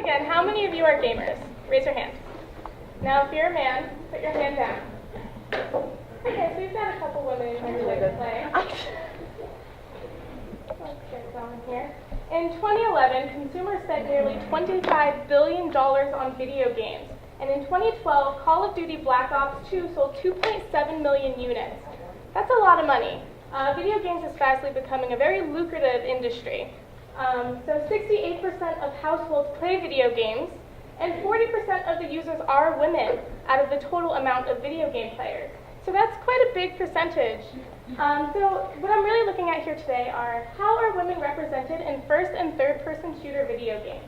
again, how many of you are gamers? Raise your hand. Now, if you're a man, put your hand down. Okay, so you've got a couple women in here who like to play. Let's get going here. In 2011, consumers spent nearly $25 billion on video games. And in 2012, Call of Duty Black Ops 2 sold 2.7 million units. That's a lot of money. Video games is fastly becoming a very lucrative industry. So 68% of households play video games, and 40% of the users are women out of the total amount of video game players. So that's quite a big percentage. So what I'm really looking at here today are how are women represented in first and third person shooter video games.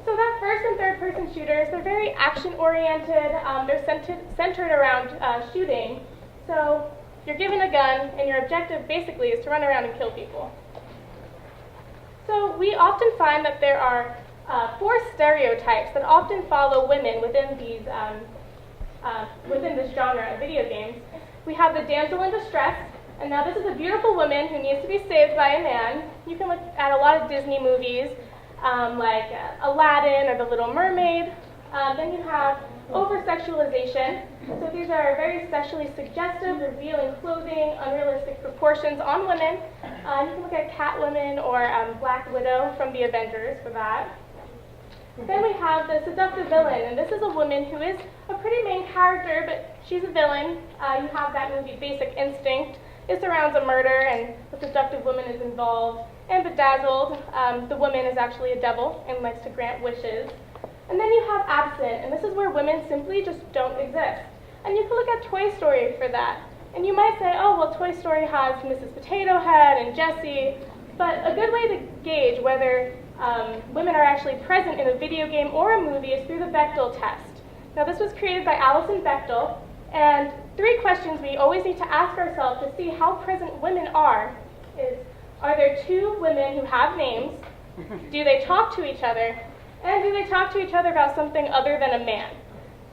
So that first and third person shooters, they're very action oriented, they're centered around shooting. So you're given a gun and your objective basically is to run around and kill people. So we often find that there are 4 stereotypes that often follow women within these within this genre of video games. We have the damsel in distress, and now this is a beautiful woman who needs to be saved by a man. You can look at a lot of Disney movies like Aladdin or The Little Mermaid. Then you have over-sexualization. So these are very sexually suggestive, revealing clothing, unrealistic proportions on women. You can look at Catwoman or Black Widow from the Avengers for that. Then we have the seductive villain, and this is a woman who is a pretty main character, but she's a villain. You have that movie Basic Instinct. It surrounds a murder, and the seductive woman is involved. And Bedazzled, the woman is actually a devil and likes to grant wishes. And then you have absent, and this is where women simply just don't exist. And you can look at Toy Story for that. And you might say, oh, well, Toy Story has Mrs. Potato Head and Jessie, but a good way to gauge whether women are actually present in a video game or a movie is through the Bechdel test. Now, this was created by Alison Botta, and 3 questions we always need to ask ourselves to see how present women are is, are there 2 women who have names? Do they talk to each other? And do they talk to each other about something other than a man?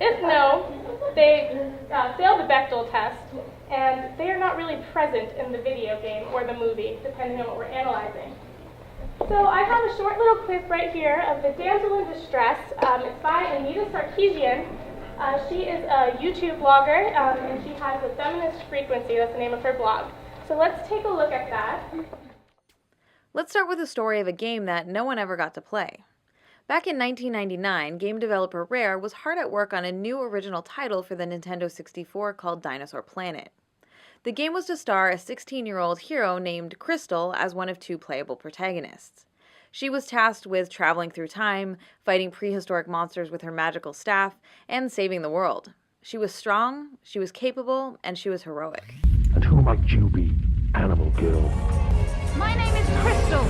If no, they fail the Bechdel test, and they are not really present in the video game or the movie, depending on what we're analyzing. So I have a short little clip right here of the damsel in distress. It's by Anita Sarkeesian. She is a YouTube blogger, and she has a feminist frequency. That's the name of her blog. So let's take a look at that. Let's start with the story of a game that no one ever got to play. Back in 1999, game developer Rare was hard at work on a new original title for the Nintendo 64 called Dinosaur Planet. The game was to star a 16-year-old hero named Crystal as one of 2 playable protagonists. She was tasked with traveling through time, fighting prehistoric monsters with her magical staff, and saving the world. She was strong, she was capable, and she was heroic. And who might you be, animal girl? My name is Crystal.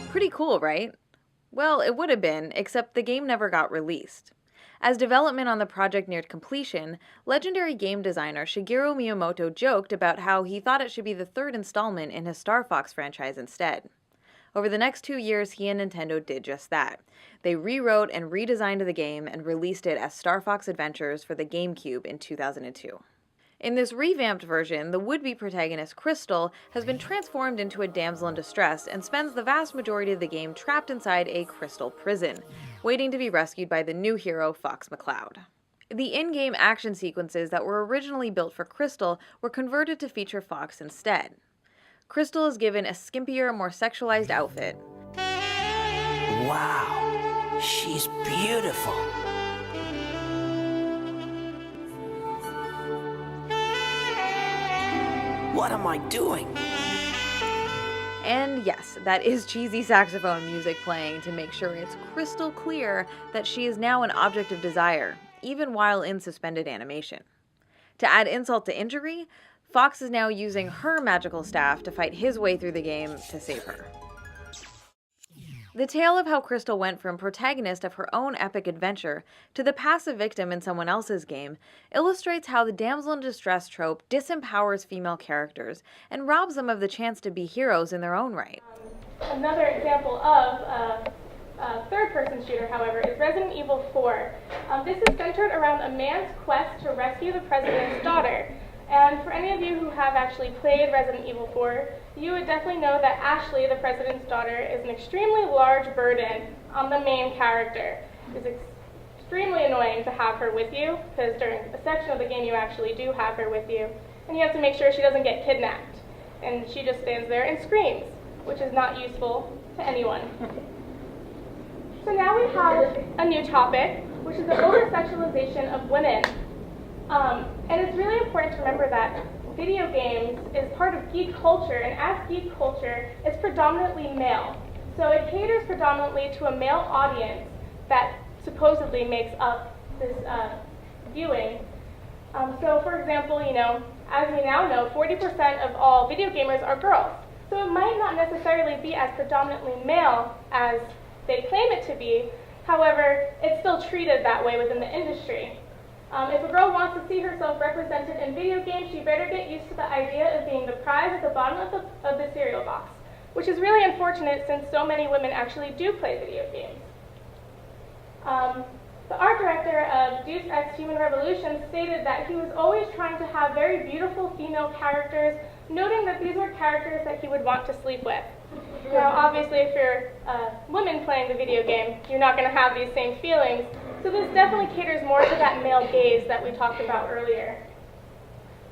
Pretty cool, right? Well, it would have been, except the game never got released. As development on the project neared completion, legendary game designer Shigeru Miyamoto joked about how he thought it should be the 3rd installment in his Starfox franchise instead. Over the next 2 years, he and Nintendo did just that. They rewrote and redesigned the game and released it as Starfox Adventures for the GameCube in 2002. In this revamped version, the would-be protagonist Crystal has been transformed into a damsel in distress and spends the vast majority of the game trapped inside a crystal prison, waiting to be rescued by the new hero, Fox McCloud. The in-game action sequences that were originally built for Crystal were converted to feature Fox instead. Crystal is given a skimpier, more sexualized outfit. Wow, she's beautiful. What am I doing? And yes, that is cheesy saxophone music playing to make sure it's crystal clear that she is now an object of desire, even while in suspended animation. To add insult to injury, Fox is now using her magical staff to fight his way through the game to save her. The tale of how Crystal went from protagonist of her own epic adventure to the passive victim in someone else's game illustrates how the damsel in distress trope disempowers female characters and robs them of the chance to be heroes in their own right. Another example of third-person shooter, however, is Resident Evil 4. This is centered around a man's quest to rescue the president's daughter. And for any of you who have actually played Resident Evil 4, you would definitely know that Ashley, the president's daughter, is an extremely large burden on the main character. It's extremely annoying to have her with you, because during a section of the game you actually do have her with you, and you have to make sure she doesn't get kidnapped. And she just stands there and screams, which is not useful to anyone. So now we have a new topic, which is the over-sexualization of women. And it's really important to remember that video games is part of geek culture, and as geek culture, it's predominantly male. So it caters predominantly to a male audience that supposedly makes up this viewing. So for example, as we now know, 40% of all video gamers are girls. So it might not necessarily be as predominantly male as they claim it to be. However, it's still treated that way within the industry. If a girl wants to see herself represented in video games, she better get used to the idea of being the prize at the bottom of the cereal box, which is really unfortunate since so many women actually do play video games. The art director of Deus Ex Human Revolution stated that he was always trying to have very beautiful female characters, noting that these were characters that he would want to sleep with. Now, obviously, if you're a woman playing the video game, you're not going to have these same feelings, so this definitely caters more to that male gaze that we talked about earlier.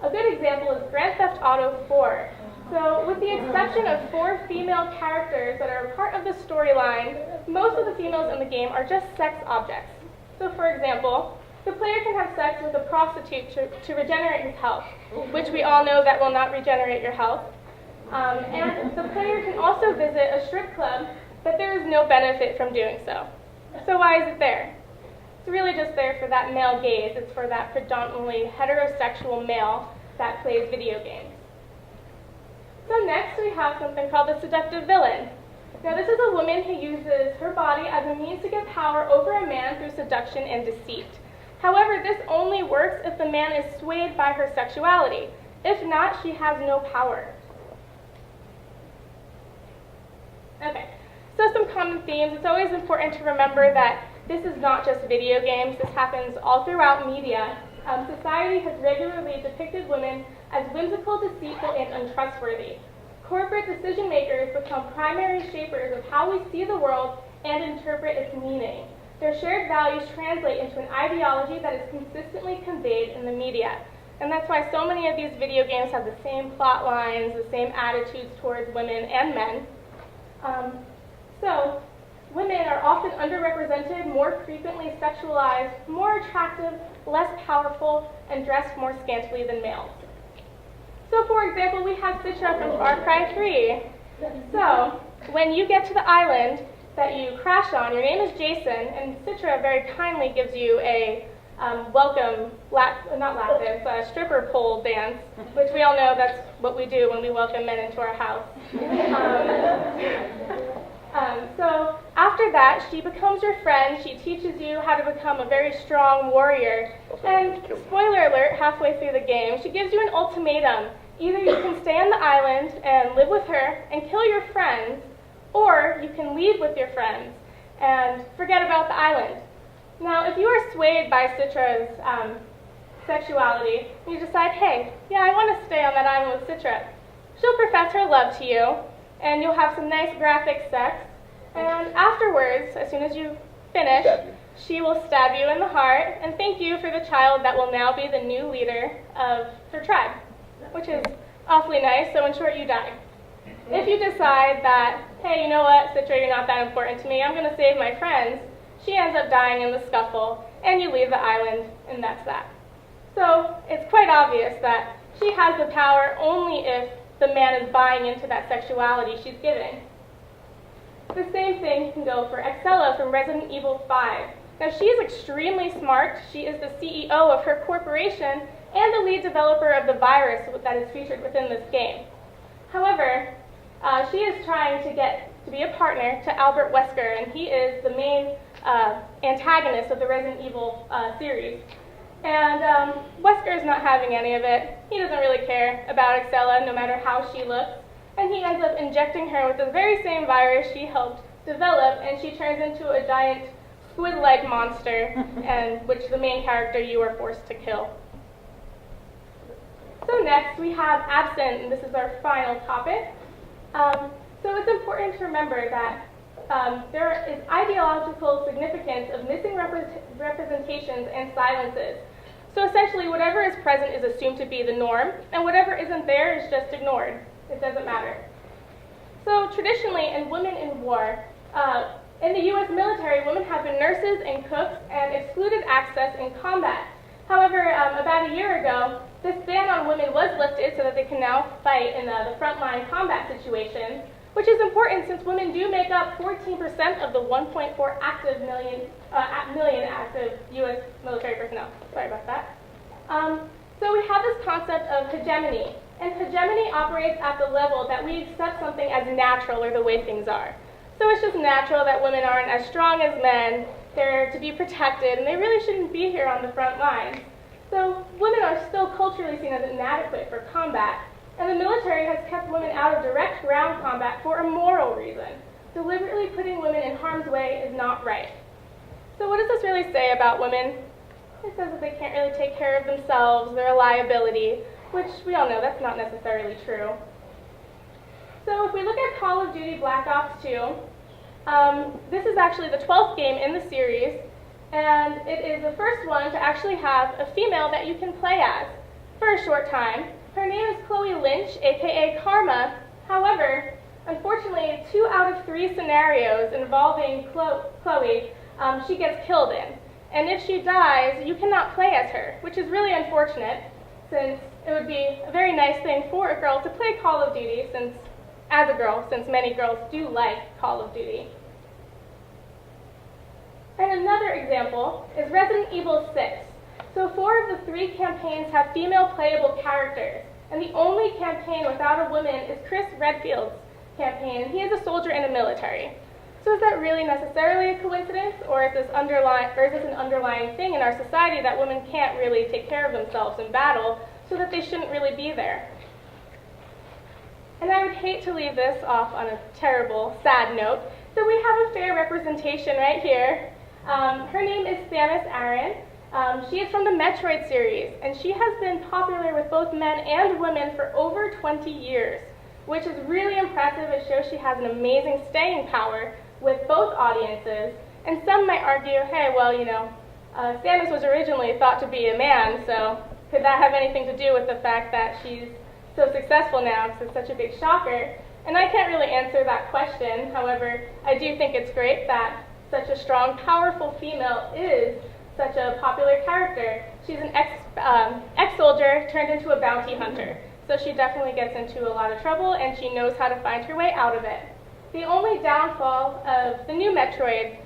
A good example is Grand Theft Auto 4. So, with the exception of 4 female characters that are part of the storyline, most of the females in the game are just sex objects. So, for example, the player can have sex with a prostitute to regenerate his health, which we all know that will not regenerate your health. And the player can also visit a strip club, but there is no benefit from doing so. So why is it there? It's really just there for that male gaze. It's for that predominantly heterosexual male that plays video games. So next we have something called the Seductive Villain. Now this is a woman who uses her body as a means to get power over a man through seduction and deceit. However, this only works if the man is swayed by her sexuality. If not, she has no power. Okay, so some common themes. It's always important to remember that this is not just video games. This happens all throughout media. Society has regularly depicted women as whimsical, deceitful, and untrustworthy. Corporate decision makers become primary shapers of how we see the world and interpret its meaning. Their shared values translate into an ideology that is consistently conveyed in the media. And that's why so many of these video games have the same plot lines, the same attitudes towards women and men. So, women are often underrepresented, more frequently sexualized, more attractive, less powerful, and dressed more scantily than males. So, for example, we have Citra from Far Cry 3. So, when you get to the island that you crash on, your name is Jason, and Citra very kindly gives you a stripper pole dance, which we all know that's what we do when we welcome men into our house. So after that, she becomes your friend. She teaches you how to become a very strong warrior. And spoiler alert, halfway through the game, she gives you an ultimatum. Either you can stay on the island and live with her and kill your friends, or you can leave with your friends and forget about the island. Now, if you are swayed by Citra's sexuality, and you decide, hey, yeah, I want to stay on that island with Citra, she'll profess her love to you, and you'll have some nice graphic sex, and afterwards, as soon as you finish, she will stab you in the heart and thank you for the child that will now be the new leader of her tribe, which is awfully nice, so in short, you die. If you decide that, hey, you know what, Citra, you're not that important to me, I'm going to save my friends, she ends up dying in the scuffle, and you leave the island, and that's that. So it's quite obvious that she has the power only if the man is buying into that sexuality she's giving. The same thing can go for Excella from Resident Evil 5. Now she's extremely smart. She is the CEO of her corporation and the lead developer of the virus that is featured within this game. However, she is trying to get to be a partner to Albert Wesker, and he is the main antagonist of the Resident Evil series. And Wesker is not having any of it. He doesn't really care about Excella, no matter how she looks. And he ends up injecting her with the very same virus she helped develop, and she turns into a giant squid-like monster, and which the main character you are forced to kill. So next we have absent, and this is our final topic. So it's important to remember that there is ideological significance of missing representations and silences. So essentially, whatever is present is assumed to be the norm, and whatever isn't there is just ignored. It doesn't matter. So traditionally, in Women in War, in the U.S. military, women have been nurses and cooks and excluded access in combat. However, about a year ago, this ban on women was lifted so that they can now fight in the frontline combat situations, which is important since women do make up 14% of the 1.4 million active U.S. military personnel. Sorry about that. So we have this concept of hegemony, and hegemony operates at the level that we accept something as natural or the way things are. So it's just natural that women aren't as strong as men, they're to be protected, and they really shouldn't be here on the front lines. So women are still culturally seen as inadequate for combat, and the military has kept women out of direct ground combat for a moral reason. Deliberately putting women in harm's way is not right. So what does this really say about women? It says that they can't really take care of themselves, they're a liability, which we all know that's not necessarily true. So if we look at Call of Duty Black Ops 2, this is actually the 12th game in the series, and it is the first one to actually have a female that you can play as for a short time. Her name is Chloe Lynch, aka Karma. However, unfortunately, 2 out of 3 scenarios involving Chloe, she gets killed in. And if she dies, you cannot play as her, which is really unfortunate, since it would be a very nice thing for a girl to play Call of Duty, as a girl, since many girls do like Call of Duty. And another example is Resident Evil 6. So 4 of the 3 campaigns have female playable characters, and the only campaign without a woman is Chris Redfield's campaign, and he is a soldier in the military. So is that really necessarily a coincidence, or is this an underlying thing in our society that women can't really take care of themselves in battle, so that they shouldn't really be there? And I would hate to leave this off on a terrible, sad note, so we have a fair representation right here. Her name is Samus Aran. She is from the Metroid series, and she has been popular with both men and women for over 20 years, which is really impressive. It shows she has an amazing staying power with both audiences. And some might argue, hey, well, Samus was originally thought to be a man, so could that have anything to do with the fact that she's so successful now, because it's such a big shocker? And I can't really answer that question. However, I do think it's great that such a strong, powerful female is such a popular character. She's an ex-soldier turned into a bounty hunter. So she definitely gets into a lot of trouble, and she knows how to find her way out of it. The only downfall of the new Metroid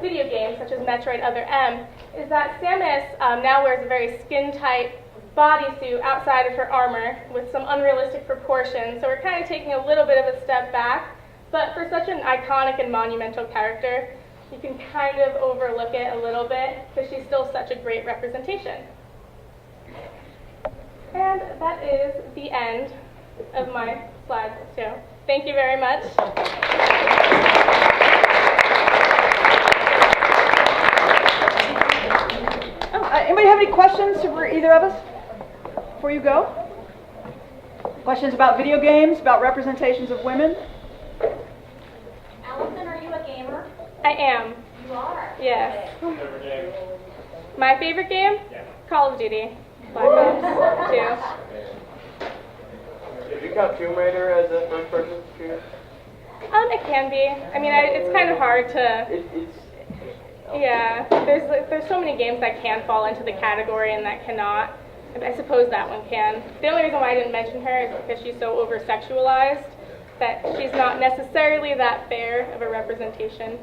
video games, such as Metroid Other M, is that Samus now wears a very skin-tight bodysuit outside of her armor with some unrealistic proportions. So we're kind of taking a little bit of a step back. But for such an iconic and monumental character, you can kind of overlook it a little bit because she's still such a great representation. And that is the end of my slideshow. Thank you very much. Anybody have any questions for either of us before you go? Questions about video games, about representations of women? Allison, are you a gamer? I am. You are? Yes. Favorite game? My favorite game? Yeah. Call of Duty. Black Ops 2. Did you count Tomb Raider as a first-person shooter? It can be. I mean, it's kind of hard to. Yeah. There's so many games that can fall into the category and that cannot. I suppose that one can. The only reason why I didn't mention her is because she's so over-sexualized that she's not necessarily that fair of a representation.